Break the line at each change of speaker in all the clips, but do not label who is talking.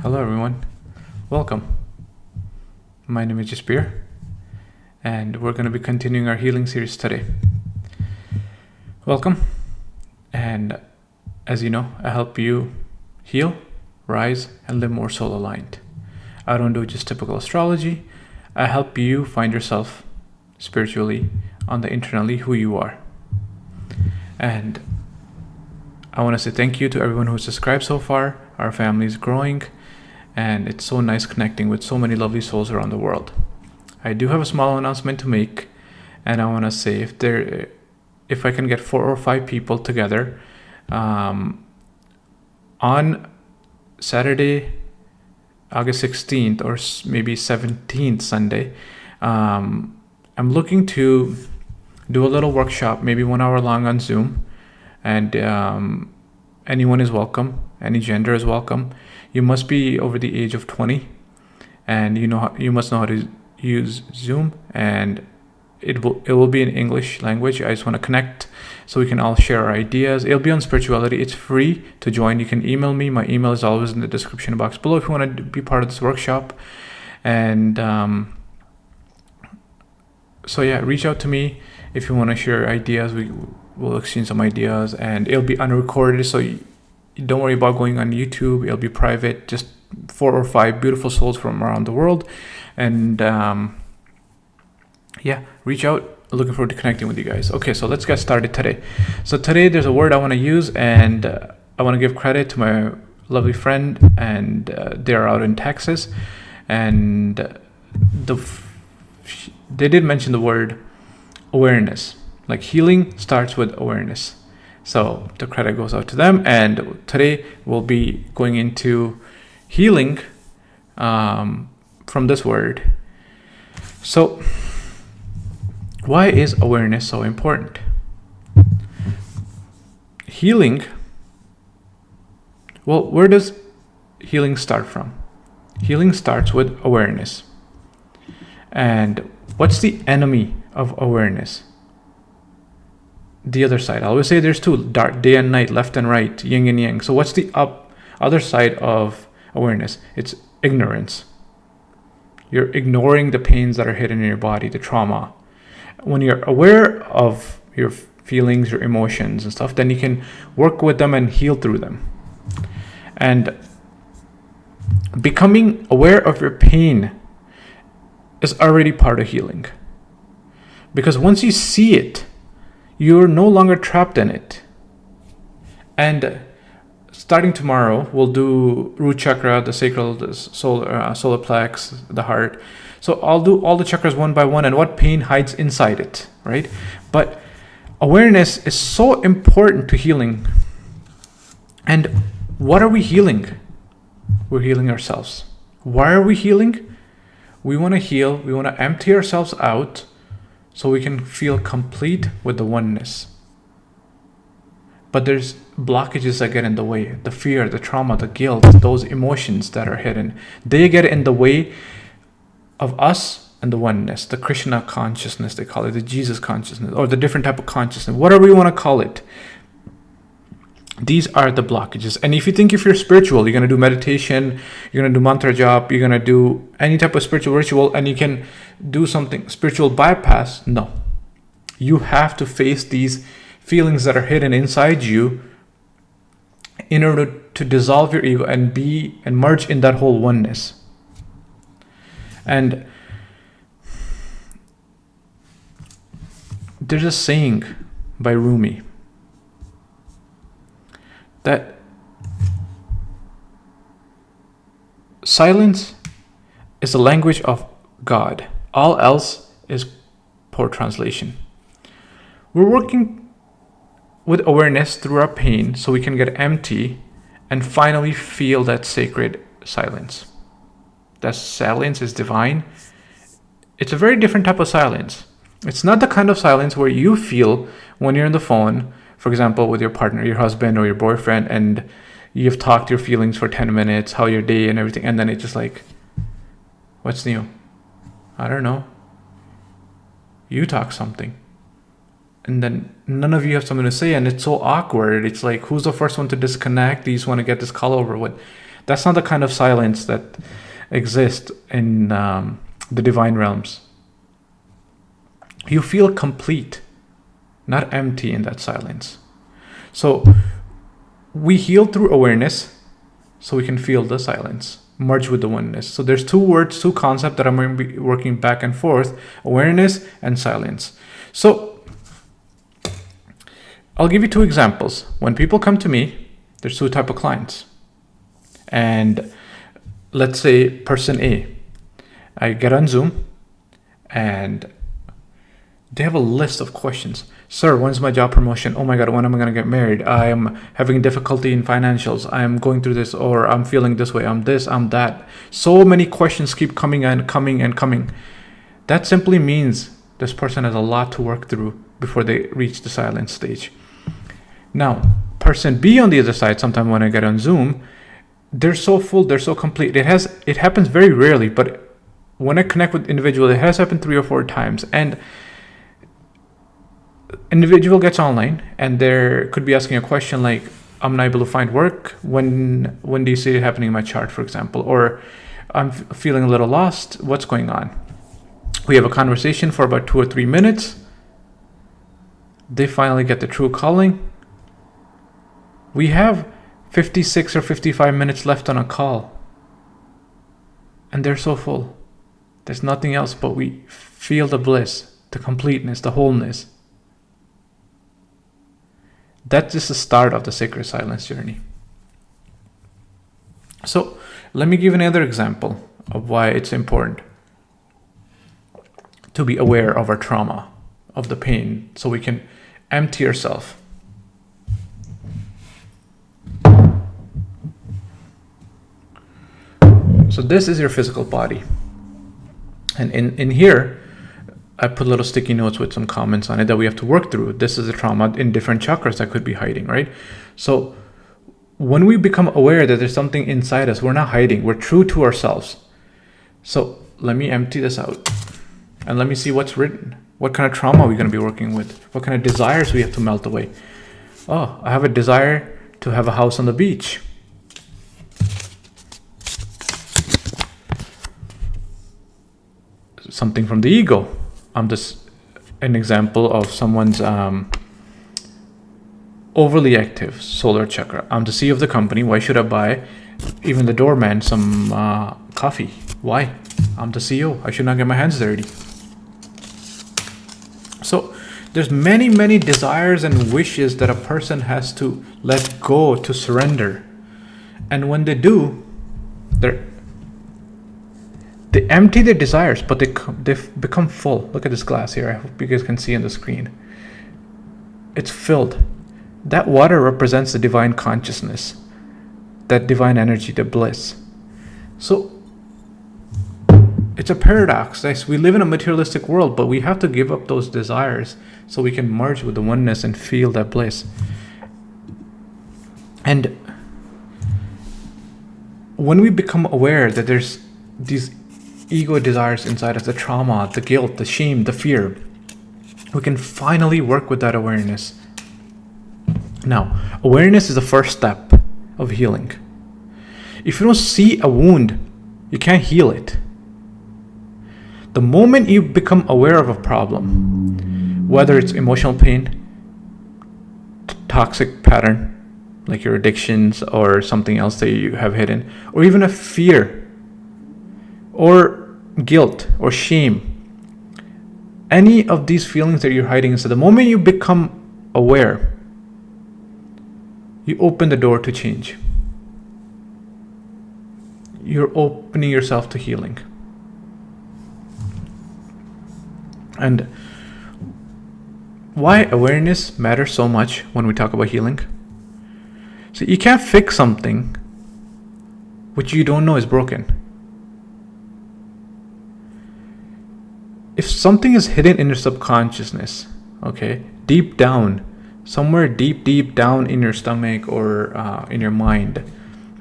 Hello everyone, welcome. My name is Jaspir, and we're going to be continuing our healing series today. Welcome, and as you know, I help you heal, rise, and live more soul aligned. I don't do just typical astrology. I help you find yourself spiritually on the internally who you are. And I want to say thank you to everyone who subscribed so far. Our family is growing, and it's so nice connecting with so many lovely souls around the world. I do have a small announcement to make, and I want to say if I can get 4 or 5 people together on Saturday, August 16th or maybe 17th Sunday, I'm looking to do a little workshop, maybe 1 hour long on Zoom, and anyone is welcome. Any gender is welcome. You must be over the age of 20, and you must know how to use Zoom, and it will be in English language. I just want to connect so we can all share our ideas. It'll be on spirituality. It's free to join. You can email me. My email is always in the description box below if you want to be part of this workshop. And so yeah, reach out to me if you want to share ideas. We'll exchange some ideas, and it'll be unrecorded, so don't worry about going on YouTube. It'll be private, just 4 or 5 beautiful souls from around the world. And yeah, reach out. Looking forward to connecting with you guys. Okay, so let's get started today. So today there's a word I want to use, and I want to give credit to my lovely friend, and they're out in Texas, and they did mention the word awareness. Like healing starts with awareness. So the credit goes out to them, and today we'll be going into healing from this word. So why is awareness so important? Healing, well, where does healing start from? Healing starts with awareness. And what's the enemy of awareness? The other side. I always say there's 2, dark, day and night, left and right, yin and yang. So what's the other side of awareness? It's ignorance. You're ignoring the pains that are hidden in your body, the trauma. When you're aware of your feelings, your emotions and stuff, then you can work with them and heal through them. And becoming aware of your pain is already part of healing. Because once you see it, you're no longer trapped in it. And starting tomorrow, we'll do root chakra, the sacral, the solar plex, the heart. So I'll do all the chakras one by one and what pain hides inside it, right? But awareness is so important to healing. And what are we healing? We're healing ourselves. Why are we healing? We want to heal. We want to empty ourselves out, so we can feel complete with the oneness. But there's blockages that get in the way. The fear, the trauma, the guilt, those emotions that are hidden. They get in the way of us and the oneness. The Krishna consciousness, they call it. The Jesus consciousness. Or the different type of consciousness. Whatever you want to call it. These are the blockages. And if you're spiritual, you're going to do meditation, you're going to do mantra jap, you're going to do any type of spiritual ritual, and you can do something spiritual bypass. No. You have to face these feelings that are hidden inside you in order to dissolve your ego and merge in that whole oneness. And there's a saying by Rumi that silence is the language of God. All else is poor translation. We're working with awareness through our pain so we can get empty and finally feel that sacred silence. That silence is divine. It's a very different type of silence. It's not the kind of silence where you feel when you're on the phone, for example, with your partner, your husband or your boyfriend, and you've talked your feelings for 10 minutes, how your day and everything, and then it's just like, what's new? I don't know. You talk something. And then none of you have something to say, and it's so awkward. It's like, who's the first one to disconnect? You just want to get this call over with. That's not the kind of silence that exists in the divine realms. You feel complete, not empty in that silence. So we heal through awareness so we can feel the silence, merge with the oneness. So there's two words, two concepts that I'm going to be working back and forth, awareness and silence. So I'll give you two examples. When people come to me, there's two type of clients. And let's say person A, I get on Zoom and they have a list of questions. Sir, when's my job promotion? Oh my God, when am I going to get married? I am having difficulty in financials. I am going through this, or I'm feeling this way. I'm this, I'm that. So many questions keep coming and coming and coming. That simply means this person has a lot to work through before they reach the silent stage. Now, person B on the other side, sometime when I get on Zoom, they're so full, they're so complete. It happens very rarely, but when I connect with individuals, it has happened 3 or 4 times. And individual gets online and there could be asking a question like, I'm not able to find work. When do you see it happening in my chart, for example? Or I'm feeling a little lost. What's going on? We have a conversation for about 2 or 3 minutes. They finally get the true calling. We have 56 or 55 minutes left on a call. And they're so full. There's nothing else, but we feel the bliss, the completeness, the wholeness. That's just the start of the sacred silence journey. So let me give another example of why it's important to be aware of our trauma, of the pain, so we can empty ourselves. So this is your physical body. And in here, I put little sticky notes with some comments on it that we have to work through. This is a trauma in different chakras that could be hiding, right? So when we become aware that there's something inside us, we're not hiding, we're true to ourselves. So let me empty this out and let me see what's written. What kind of trauma are we going to be working with? What kind of desires we have to melt away? Oh, I have a desire to have a house on the beach. Something from the ego. I'm just an example of someone's overly active solar chakra. I'm the CEO of the company. Why should I buy even the doorman some coffee? Why? I'm the CEO. I should not get my hands dirty. So there's many desires and wishes that a person has to let go, to surrender. And when they do, they empty their desires, but they become full. Look at this glass here. I hope you guys can see on the screen. It's filled. That water represents the divine consciousness, that divine energy, the bliss. So it's a paradox. We live in a materialistic world, but we have to give up those desires so we can merge with the oneness and feel that bliss. And when we become aware that there's these ego desires inside us, the trauma, the guilt, the shame, the fear, we can finally work with that awareness. Now, awareness is the first step of healing. If you don't see a wound, you can't heal it. The moment you become aware of a problem, whether it's emotional pain, toxic pattern, like your addictions or something else that you have hidden, or even a fear, or guilt or shame, any of these feelings that you're hiding inside, the moment you become aware, you open the door to change. You're opening yourself to healing. And why awareness matters so much when we talk about healing? So you can't fix something which you don't know is broken. If something is hidden in your subconsciousness, okay, deep down, somewhere deep down in your stomach or in your mind,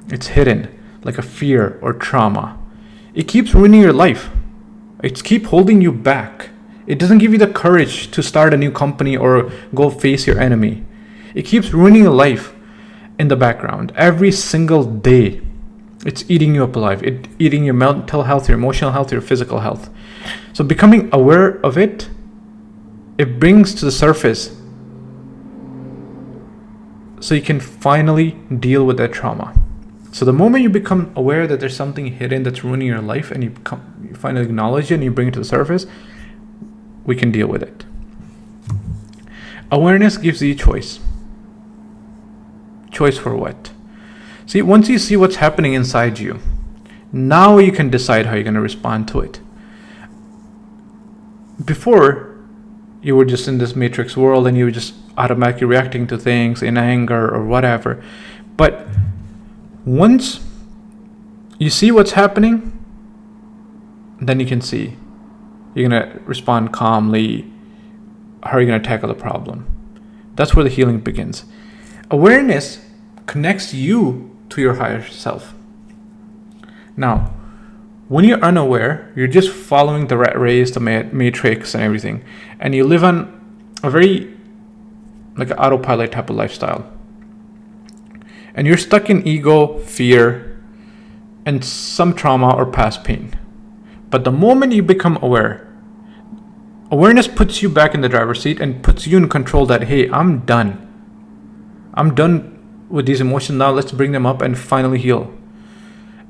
it's hidden, like a fear or trauma. It keeps ruining your life. It keeps holding you back. It doesn't give you the courage to start a new company or go face your enemy. It keeps ruining your life in the background every single day. It's eating you up alive. It's eating your mental health, your emotional health, your physical health. So becoming aware of it, it brings to the surface so you can finally deal with that trauma. So the moment you become aware that there's something hidden that's ruining your life, and you finally acknowledge it and you bring it to the surface, we can deal with it. Awareness gives you choice. Choice for what? See, once you see what's happening inside you, now you can decide how you're going to respond to it. Before, you were just in this matrix world and you were just automatically reacting to things in anger or whatever. But once you see what's happening, then you can see. You're going to respond calmly. How are you going to tackle the problem? That's where the healing begins. Awareness connects you to your higher self. Now, when you're unaware, you're just following the rat race, the matrix and everything. And you live on a very like an autopilot type of lifestyle. And you're stuck in ego, fear, and some trauma or past pain. But the moment you become aware, awareness puts you back in the driver's seat and puts you in control that, hey, I'm done. I'm done with these emotions. Now let's bring them up and finally heal.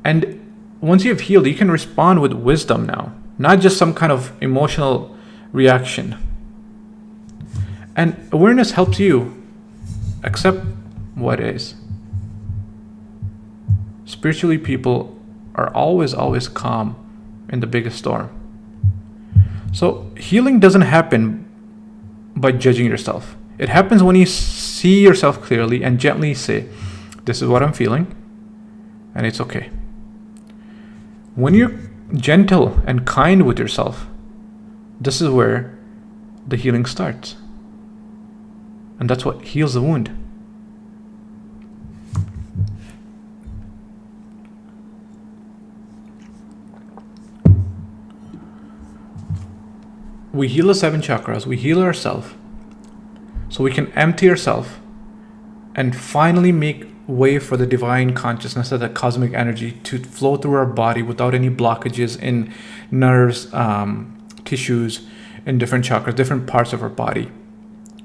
And once you have healed, you can respond with wisdom now, not just some kind of emotional reaction. And awareness helps you accept what is. Spiritually, people are always calm in the biggest storm. So healing doesn't happen by judging yourself. It happens when you see yourself clearly and gently say, this is what I'm feeling, and it's okay. When you're gentle and kind with yourself, this is where the healing starts. And that's what heals the wound. We heal the 7 chakras, we heal ourselves, so we can empty ourselves and finally make way for the divine consciousness of the cosmic energy to flow through our body without any blockages in nerves, tissues, in different chakras, different parts of our body.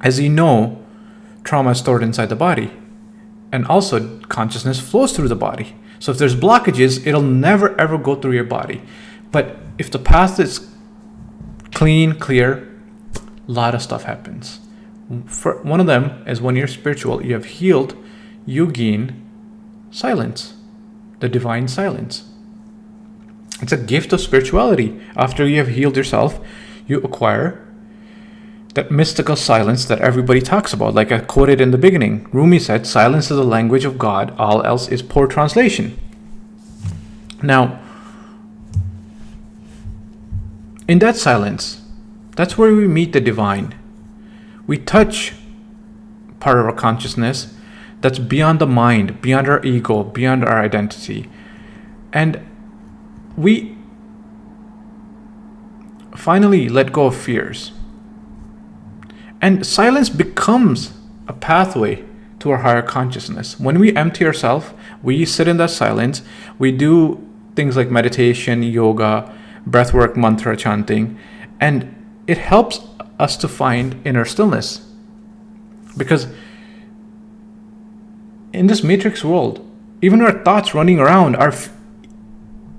As you know, trauma is stored inside the body, and also consciousness flows through the body. So if there's blockages, it'll never ever go through your body. But if the path is clean, clear, a lot of stuff happens. For one of them is when you're spiritual, you have healed, you gain silence, the divine silence. It's a gift of spirituality. After you have healed yourself, you acquire that mystical silence that everybody talks about. Like I quoted in the beginning, Rumi said, silence is the language of God, all else is poor translation. Now, in that silence, that's where we meet the divine. We touch part of our consciousness that's beyond the mind, beyond our ego, beyond our identity. And we finally let go of fears. And silence becomes a pathway to our higher consciousness. When we empty ourselves, we sit in that silence, we do things like meditation, yoga, breathwork, mantra chanting, and it helps us to find inner stillness. Because in this matrix world, even our thoughts running around, our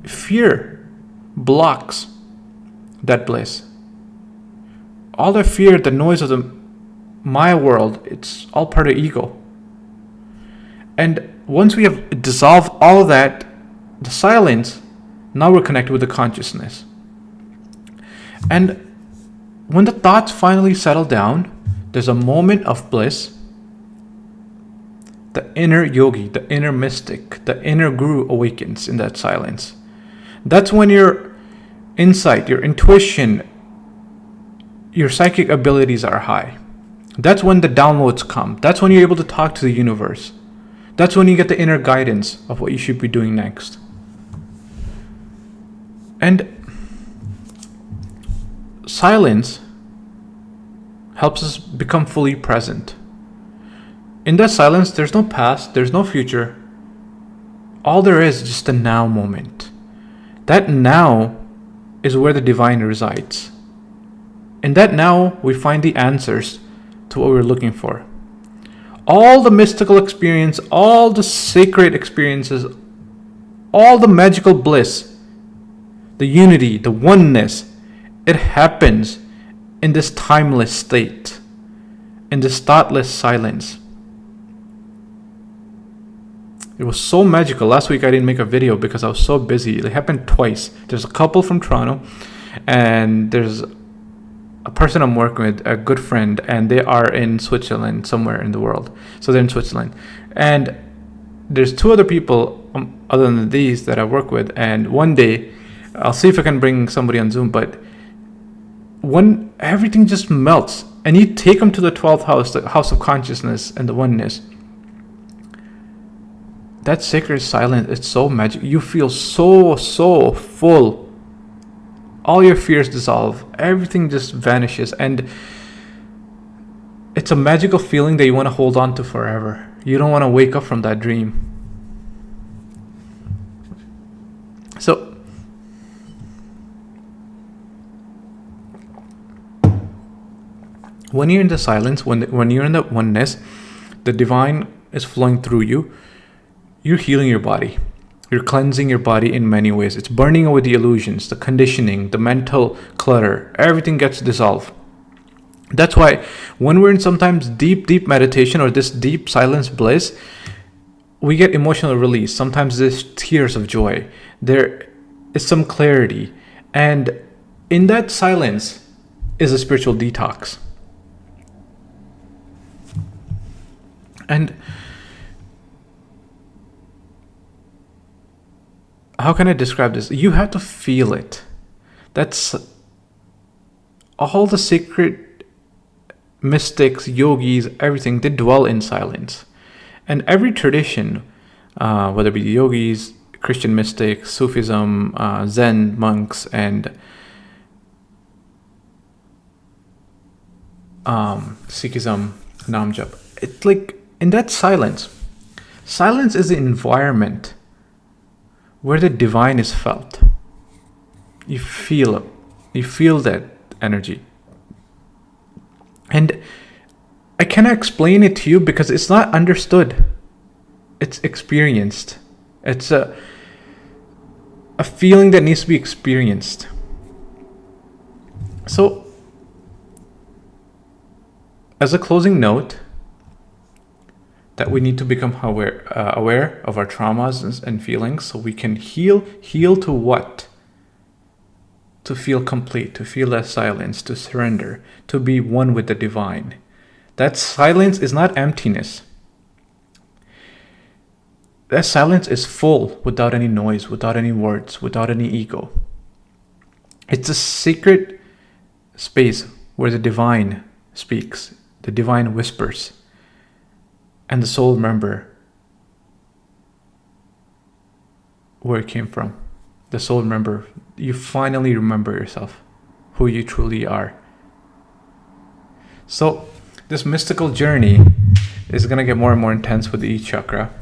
fear blocks that bliss. All the fear, the noise of the Maya world, it's all part of ego. And once we have dissolved all of that, the silence, now we're connected with the consciousness. And when the thoughts finally settle down, there's a moment of bliss. The inner yogi, the inner mystic, the inner guru awakens in that silence. That's when your insight, your intuition, your psychic abilities are high. That's when the downloads come. That's when you're able to talk to the universe. That's when you get the inner guidance of what you should be doing next. And silence helps us become fully present. In that silence, there's no past, there's no future. all there is just a now moment. That now is where the divine resides. In that now, we find the answers to what we're looking for. All the mystical experience, all the sacred experiences, all the magical bliss, the unity, the oneness, it happens in this timeless state, in this thoughtless silence. It was so magical. Last week I didn't make a video because I was so busy. It happened twice. There's a couple from Toronto, and there's a person I'm working with, a good friend, and they are in Switzerland, somewhere in the world. So they're in Switzerland. And there's two other people other than these that I work with. And one day, I'll see if I can bring somebody on Zoom, but when everything just melts, and you take them to the 12th house, the house of consciousness and the oneness, that sacred silence, it's so magical. You feel so full. All your fears dissolve. Everything just vanishes. And it's a magical feeling that you want to hold on to forever. You don't want to wake up from that dream. So, when you're in the silence, when you're in the oneness, the divine is flowing through you. You're healing your body. You're cleansing your body in many ways. It's burning away the illusions, the conditioning, the mental clutter. Everything gets dissolved. That's why when we're in sometimes deep meditation or this deep silence bliss, we get emotional release. Sometimes there's tears of joy. There is some clarity. And in that silence is a spiritual detox. And how can I describe this? You have to feel it. That's all the sacred mystics, yogis, everything, they dwell in silence. And every tradition, whether it be the yogis, Christian mystics, Sufism, Zen monks, and Sikhism, Namjap, it's like in that silence is the environment where the divine is felt. You feel it. You feel that energy. And I cannot explain it to you because it's not understood. It's experienced. It's a feeling that needs to be experienced. So, as a closing note, that we need to become aware of our traumas and feelings so we can heal. Heal to what? To feel complete, to feel that silence, to surrender, to be one with the divine. That silence is not emptiness. That silence is full, without any noise, without any words, without any ego. It's a sacred space where the divine speaks, the divine whispers. And the soul remember where it came from. The soul remember, you finally remember yourself, who you truly are. So this mystical journey is going to get more and more intense with each chakra.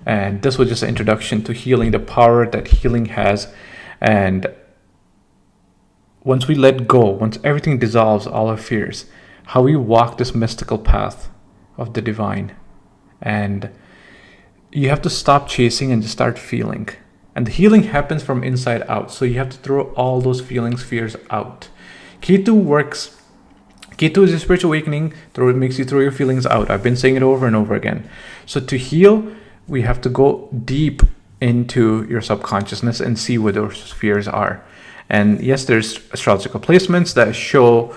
And this was just an introduction to healing, the power that healing has. And once we let go, once everything dissolves, all our fears, how we walk this mystical path of the divine. And you have to stop chasing and just start feeling. And the healing happens from inside out. So you have to throw all those feelings, fears out. Ketu works. Ketu is a spiritual awakening. It makes you throw your feelings out. I've been saying it over and over again. So to heal, we have to go deep into your subconsciousness and see where those fears are. And yes, there's astrological placements that show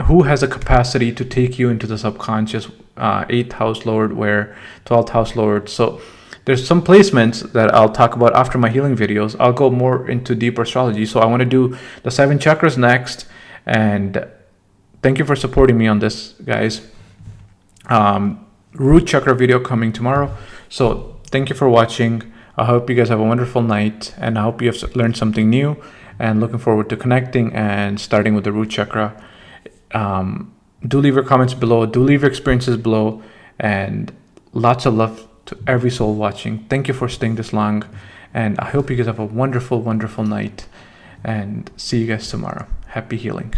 who has a capacity to take you into the subconscious, 8th house lord, where 12th house lord. So there's some placements that I'll talk about after my healing videos. I'll go more into deeper astrology. So I want to do the 7 chakras next. And thank you for supporting me on this, guys. Root chakra video coming tomorrow. So thank you for watching. I hope you guys have a wonderful night, and I hope you have learned something new, and looking forward to connecting and starting with the root chakra. Do leave your comments below. Do leave your experiences below, and lots of love to every soul watching. Thank you for staying this long. And I hope you guys have a wonderful, wonderful night. And see you guys tomorrow. Happy healing.